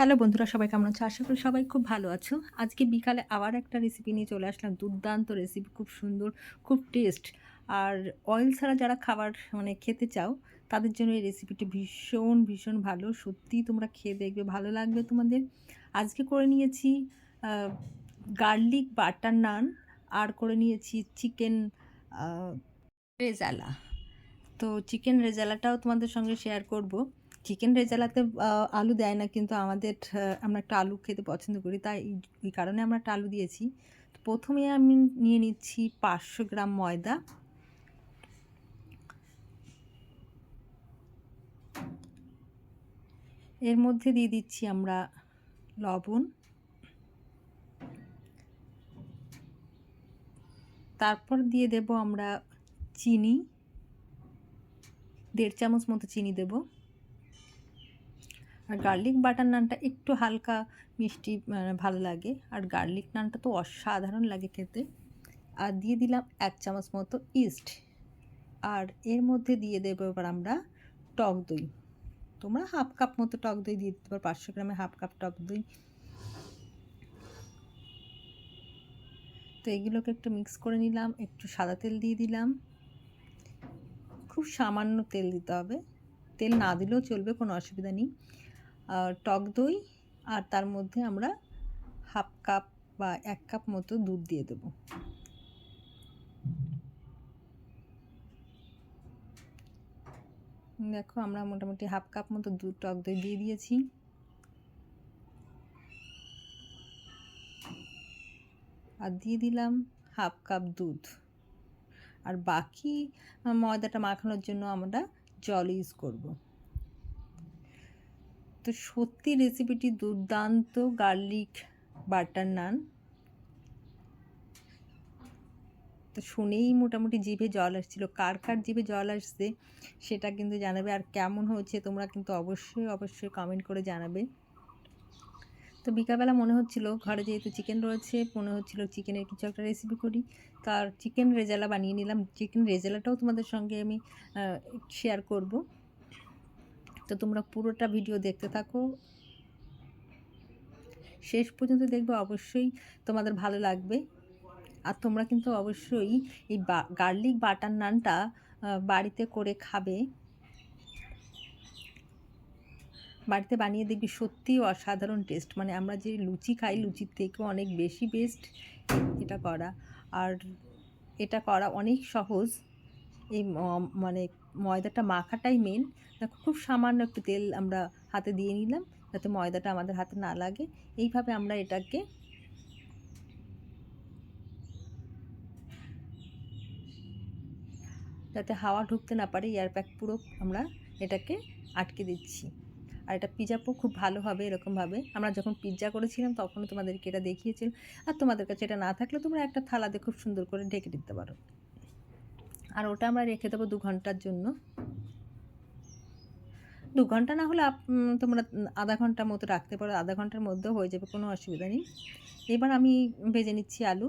Hello বন্ধুরা, সবাই কেমন আছো? আশা করি সবাই খুব ভালো আছো। আজকে বিকালে আবার একটা রেসিপি নিয়ে চলে আসলাম। দুর্দান্ত রেসিপি, খুব সুন্দর, খুব টেস্ট। আর অয়েল ছাড়া যারা খাবার খেতে চাও, তাদের জন্য এই রেসিপিটি ভীষণ, ভীষণ ভালো। সত্যিই তোমরা খেয়ে দেখবে, ভালো লাগবে তোমাদের। আজকে করে নিয়েছি আ গার্লিক বাটার নান, আর করে নিয়েছি চিকেন আ রেজালা। তো চিকেন রেজালাটাও তোমাদের সঙ্গে শেয়ার করব। চিকেন রেজালাতে আলু দেয় না, কিন্তু আমরা একটু আলু খেতে পছন্দ করি, তাই এই কারণে আমরা একটা আলু দিয়েছি। তো প্রথমে আমি নিয়ে নিচ্ছি 500 গ্রাম ময়দা। এর মধ্যে দিয়ে দিচ্ছি আমরা লবণ, তারপর দিয়ে দেব আমরা চিনি, 1.5 চামচ মতো চিনি দেব। আর গার্লিক বাটার নানটা একটু হালকা মিষ্টি ভালো লাগে, আর গার্লিক নানটা তো অসাধারণ লাগে খেতে। আর দিয়ে দিলাম 1 চামচ মতো ইস্ট। আর এর মধ্যে দিয়ে দেবো এবার আমরা টক দই। তোমরা হাফ কাপ মতো টক দই দিয়ে দিতে পারো, 500 গ্রামে হাফ কাপ টক দই। তো এগুলোকে একটু মিক্স করে নিলাম। একটু সাদা তেল দিয়ে দিলাম, খুব সামান্য তেল দিতে হবে, তেল না দিলেও চলবে, কোনো অসুবিধা নেই। টক দই, আর তার মধ্যে আমরা হাফ কাপ বা 1 কাপ মতো দুধ দিয়ে দেবো। দেখো, আমরা মোটামুটি হাফ কাপ মতো দুধ, টক দই দিয়ে দিয়েছি। আর দিয়ে দিলাম হাফ কাপ দুধ। আর বাকি ময়দাটা মাখানোর জন্য আমরা জল ইউজ করব। তো সত্যি রেসিপিটি দুর্দান্ত, গার্লিক বাটার নান। তো শুনেই মোটামুটি জিভে জল আসছিল। কার কার জিভে জল আসছে সেটা কিন্তু জানাবে, আর কেমন হয়েছে তোমরা কিন্তু অবশ্যই অবশ্যই কমেন্ট করে জানাবে। তো বিকালবেলা মনে হচ্ছিল, ঘরে যেহেতু চিকেন রয়েছে, মনে হচ্ছিল চিকেনের কিছু একটা রেসিপি করি। তার চিকেন রেজালা বানিয়ে নিলাম। চিকেন রেজালাটাও তোমাদের সঙ্গে আমি শেয়ার করব। তো তোমরা পুরোটা ভিডিও দেখতে থাকো, শেষ পর্যন্ত দেখবে, অবশ্যই তোমাদের ভালো লাগবে। আর তোমরা কিন্তু অবশ্যই এই গার্লিক বাটার নানটা বাড়িতে করে খাবে। বাড়িতে বানিয়ে দেখবি সত্যিই অসাধারণ টেস্ট। আমরা যে লুচি খাই, লুচির থেকেও অনেক বেশি বেস্ট এটা করা। আর এটা করা অনেক সহজ। এই ময়দাটা মাখাটাই মেন। দেখো, খুব সামান্য একটু তেল আমরা হাতে দিয়ে নিলাম, যাতে ময়দাটা আমাদের হাতে না লাগে। এইভাবে আমরা এটাকে যাতে হাওয়া ঢুকতে না পারে, এয়ার প্যাক পুরো আমরা এটাকে আটকে দিচ্ছি। আর এটা পিজাও খুব ভালো হবে। এরকমভাবে আমরা যখন পিৎজা করেছিলাম তখনও তোমাদেরকে এটা দেখিয়েছিলাম। আর তোমাদের কাছে এটা না থাকলে তোমরা একটা থালাতে খুব সুন্দর করে ঢেকে দিতে পারো। আর ওটা আমরা রেখে দেবো 2 ঘন্টার জন্য। 2 ঘন্টা না হলে তোমরা আধা ঘন্টার মতো রাখতে পারো, আধা ঘন্টার মধ্যেও হয়ে যাবে, কোনো অসুবিধা নেই। এবার আমি ভেজে নিচ্ছি আলু।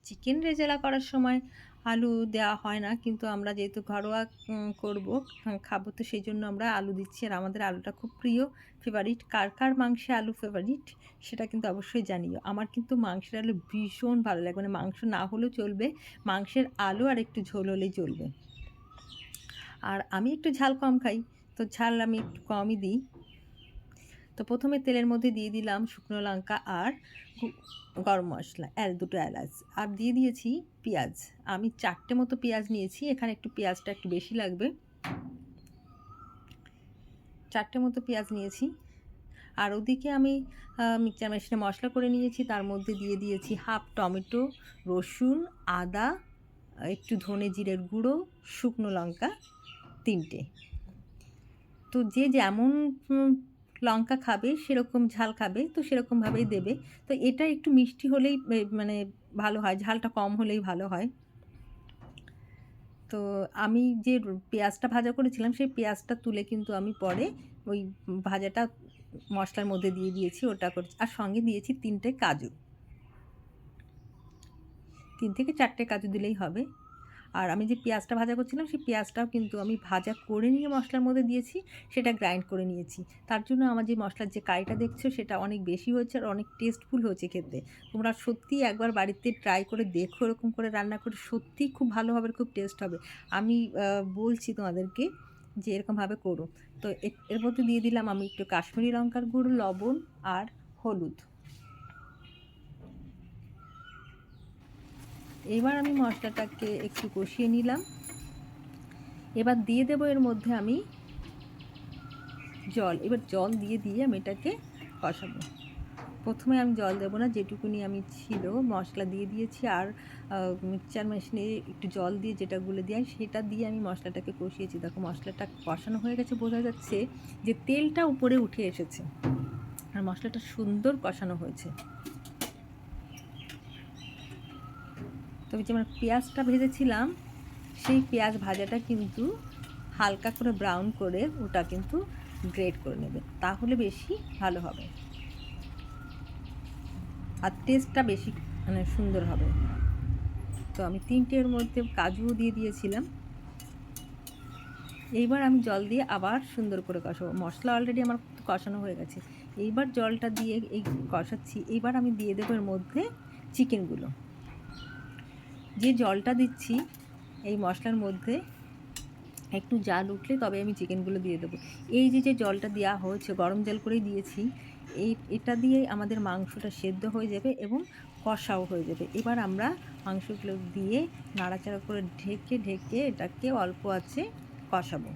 চিকেন রেজালা করার সময় আলু দেওয়া হয় না, কিন্তু আমরা যেহেতু ঘরোয়া করবো, খাবো, তো সেই জন্য আমরা আলু দিচ্ছি। আর আমাদের আলুটা খুব প্রিয়, ফেভারিট। কার কার মাংসে আলু ফেভারিট সেটা কিন্তু অবশ্যই জানিও। আমার কিন্তু মাংসের আলু ভীষণ ভালো লাগে, মাংস না হলেও চলবে, মাংসের আলু আর একটু ঝোল হলেই চলবে। আর আমি একটু ঝাল কম খাই, তো ঝাল আমি একটু কমই দিই। তো প্রথমে তেলের মধ্যে দিয়ে দিলাম শুকনো লঙ্কা আর গরম মশলা, 2টো এলাচ, আর দিয়ে দিয়েছি পেঁয়াজ। আমি 4টে মতো পেঁয়াজ নিয়েছি, এখানে একটু পেঁয়াজটা একটু বেশি লাগবে। 4টে মতো পেঁয়াজ নিয়েছি। আর ওদিকে আমি মিক্সচার মেশিনে মশলা করে নিয়েছি। তার মধ্যে দিয়ে দিয়েছি হাফ টমেটো, রসুন, আদা, একটু ধনে জিরের গুঁড়ো, শুকনো লঙ্কা 3টে। তো যে যেমন লঙ্কা খাবে, সেরকম ঝাল খাবে, তো সেরকমভাবেই দেবে। তো এটা একটু মিষ্টি হলেই ভালো হয়, ঝালটা কম হলেই ভালো হয়। তো আমি যে পেঁয়াজটা ভাজা করেছিলাম, সেই পেঁয়াজটা তুলে কিন্তু আমি পরে ওই ভাজাটা মশলার মধ্যে দিয়ে দিয়েছি, ওটা করেছি। আর সঙ্গে দিয়েছি 3টে কাজু, 3 থেকে 4টে কাজু দিলেই হবে। আর আমি যে পেঁয়াজটা ভাজা করছিলাম সেই পেঁয়াজটাও কিন্তু আমি ভাজা করে নিয়ে মশলার মধ্যে দিয়েছি, সেটা গ্রাইন্ড করে নিয়েছি। তার জন্য আমার যে মশলার যে কারিটা দেখছো সেটা অনেক বেশি হয়েছে আর অনেক টেস্টফুল হয়েছে খেতে। তোমরা সত্যিই একবার বাড়িতে ট্রাই করে দেখো, এরকম করে রান্না করে সত্যিই খুব ভালো হবে, খুব টেস্ট হবে। আমি বলছি তোমাদেরকে যে এরকমভাবে করো। তো এর মধ্যে দিয়ে দিলাম আমি একটু কাশ্মীরি লঙ্কার গুঁড়ো, লবণ আর হলুদ। এবার আমি মশলাটাকে একটু কষিয়ে নিলাম। এবার দিয়ে দেবো এর মধ্যে আমি জল। এবার জল দিয়ে আমি এটাকে কষাবো। প্রথমে আমি জল দেবো না, যেটুকুনি আমি ছিল মশলা দিয়ে দিয়েছি আর মিক্সচার মেশিনে একটু জল দিয়ে যেটা গুলে দেয় সেটা দিয়ে আমি মশলাটাকে কষিয়েছি। দেখো মশলাটা কষানো হয়ে গেছে, বোঝা যাচ্ছে যে তেলটা উপরে উঠে এসেছে আর মশলাটা সুন্দর কষানো হয়েছে। তবে যে আমরা পেঁয়াজটা ভেজেছিলাম সেই পেঁয়াজ ভাজাটা কিন্তু হালকা করে ব্রাউন করে ওটা কিন্তু গ্রেট করে নেবে, তাহলে বেশি ভালো হবে আর টেস্টটা বেশি মানে সুন্দর হবে। তো আমি 3টের মধ্যে কাজুও দিয়ে দিয়েছিলাম। এইবার আমি জল দিয়ে আবার সুন্দর করে কষাবো। মশলা অলরেডি আমার কষানো হয়ে গেছে, এইবার জলটা দিয়ে এই কষাচ্ছি। এইবার আমি দিয়ে দেবো এর মধ্যে চিকেনগুলো। যে জলটা দিচ্ছি এই মশলার মধ্যে একটু জাল উঠলে তবে আমি চিকেনগুলো দিয়ে দেবো। এই যে জলটা দেওয়া হয়েছে গরম জল করেই দিয়েছি, এটা দিয়েই আমাদের মাংসটা সেদ্ধ হয়ে যাবে এবং কষাও হয়ে যাবে। এবার আমরা মাংসগুলো দিয়ে নাড়াচাড়া করে ঢেকে এটাকে অল্প আঁচে কষাবো।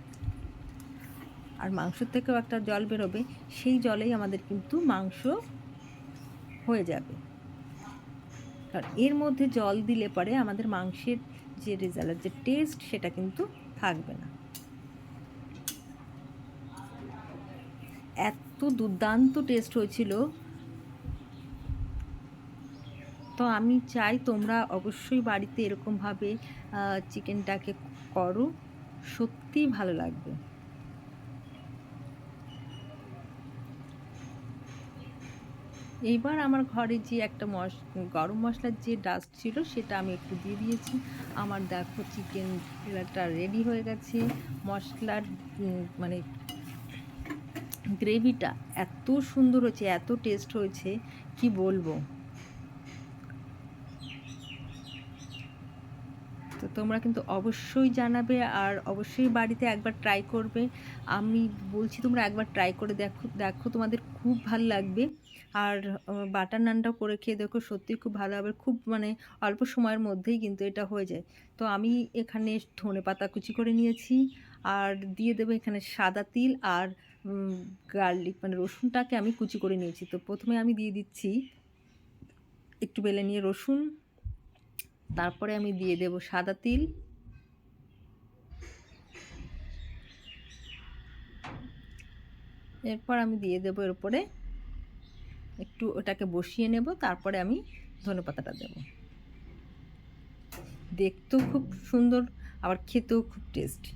আর মাংসর থেকেও একটা জল বেরোবে, সেই জলেই আমাদের কিন্তু মাংস হয়ে যাবে। আর এর মধ্যে জল দিলে পরে আমাদের মাংসের যে রেজাল্ট, যে টেস্ট, সেটা কিন্তু থাকবে না। এত দুর্দান্ত টেস্ট হয়েছিল। তো আমি চাই তোমরা অবশ্যই বাড়িতে এরকমভাবে চিকেনটাকে করো, সত্যিই ভালো লাগবে। এইবার আমার ঘরে যে একটা গরম মশলার যে ডাস্ট ছিল সেটা আমি একটু দিয়ে দিয়েছি। আমার দেখো চিকেনটা রেডি হয়ে গেছে। মশলার মানে গ্রেভিটা এত সুন্দর হয়েছে, এত টেস্ট হয়েছে, কি বলবো। তো তোমরা কিন্তু অবশ্যই জানাবে আর অবশ্যই বাড়িতে একবার ট্রাই করবে। আমি বলছি তোমরা একবার ট্রাই করে দেখো তোমাদের খুব ভালো লাগবে। আর বাটার নানটাও করে খেয়ে দেখো, সত্যিই খুব ভালো হবে। খুব মানে অল্প সময়ের মধ্যেই কিন্তু এটা হয়ে যায়। তো আমি এখানে ধনেপাতা কুচি করে নিয়েছি আর দিয়ে দেবো এখানে সাদা তিল আর গার্লিক মানে রসুনটাকে আমি কুচি করে নিয়েছি। তো প্রথমে আমি দিয়ে দিচ্ছি একটু বেলে নিয়ে রসুন, তারপরে আমি দিয়ে দেব সাদা তিল, এরপর আমি দিয়ে দেবো এর উপরে একটু ওটাকে বসিয়ে নেব, তারপরে আমি ধনেপাতাটা দেব। দেখতেও খুব সুন্দর আবার খেতেও খুব টেস্টি।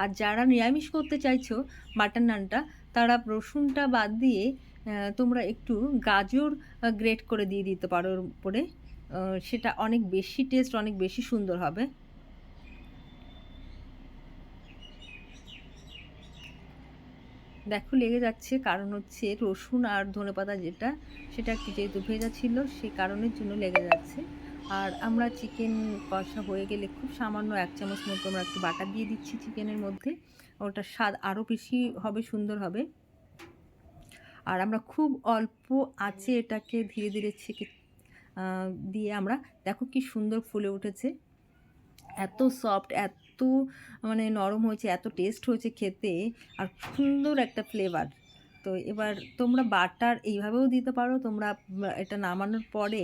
আর যারা নিরামিষ করতে চাইছো বাটার নানটা, তারা রসুনটা বাদ দিয়ে তোমরা একটু গাজর গ্রেট করে দিয়ে দিতে পারো ওর উপরে, সেটা অনেক বেশি টেস্ট, অনেক বেশি সুন্দর হবে। দেখো লেগে যাচ্ছে, কারণ হচ্ছে রসুন আর ধনেপাতা যেটা সেটা একটু যেহেতু ভেজা ছিল সে কারণের জন্য লেগে যাচ্ছে। আর আমরা চিকেন কষা হয়ে গেলে খুব সামান্য 1 চামচ মতো আমরা একটু বাটার দিয়ে দিচ্ছি চিকেনের মধ্যে, ওটার স্বাদ আরও বেশি হবে, সুন্দর হবে। আর আমরা খুব অল্প আঁচে এটাকে ধীরে ধীরে ছেঁকে দিয়ে আমরা দেখো কি সুন্দর ফুলে উঠেছে, এত সফট, এত মানে নরম হয়েছে, এত টেস্ট হয়েছে খেতে, আর সুন্দর একটা ফ্লেভার। তো এবার তোমরা বাটার এইভাবেও দিতে পারো, তোমরা এটা নামানোর পরে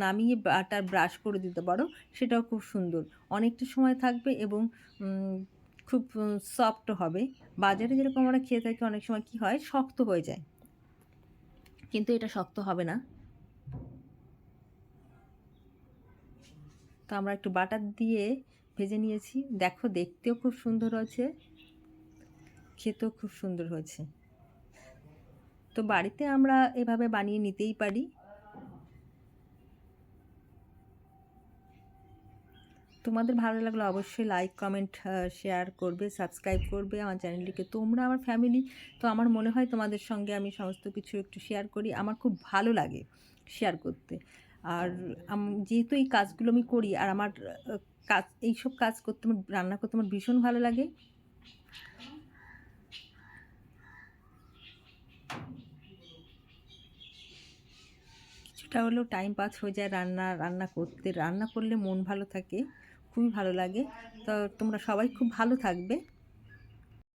নামিয়ে বাটার ব্রাশ করে দিতে পারো, সেটাও খুব সুন্দর, অনেকটা সময় থাকবে এবং খুব সফট হবে। বাজারে যেরকম আমরা খেয়ে থাকি অনেক সময় কী হয়, শক্ত হয়ে যায়, কিন্তু এটা শক্ত হবে না। তো আমরা একটু বাটার দিয়ে ভেজে নিয়েছি, দেখো দেখতেও খুব সুন্দর হয়েছে, খেতেও খুব সুন্দর হয়েছে। তো বাড়িতে আমরা এভাবে বানিয়ে নিতেই পারি। তোমাদের ভালো লাগলে অবশ্যই লাইক, কমেন্ট, শেয়ার করবে, সাবস্ক্রাইব করবে আমার চ্যানেলটিকে। তোমরা আমার ফ্যামিলি, তো আমার মনে হয় তোমাদের সঙ্গে আমি সমস্ত কিছু একটু শেয়ার করি। আমার খুব ভালো লাগে শেয়ার করতে। আর যেহেতু এই কাজগুলো আমি করি আর আমার কাজ, এইসব কাজ করতে, আমার রান্না করতে আমার ভীষণ ভালো লাগে। কিছুটা হলেও টাইম পাস হয়ে যায় রান্না করতে। রান্না করলে মন ভালো থাকে, খুবই ভালো লাগে। তো তোমরা সবাই খুব ভালো থাকবে।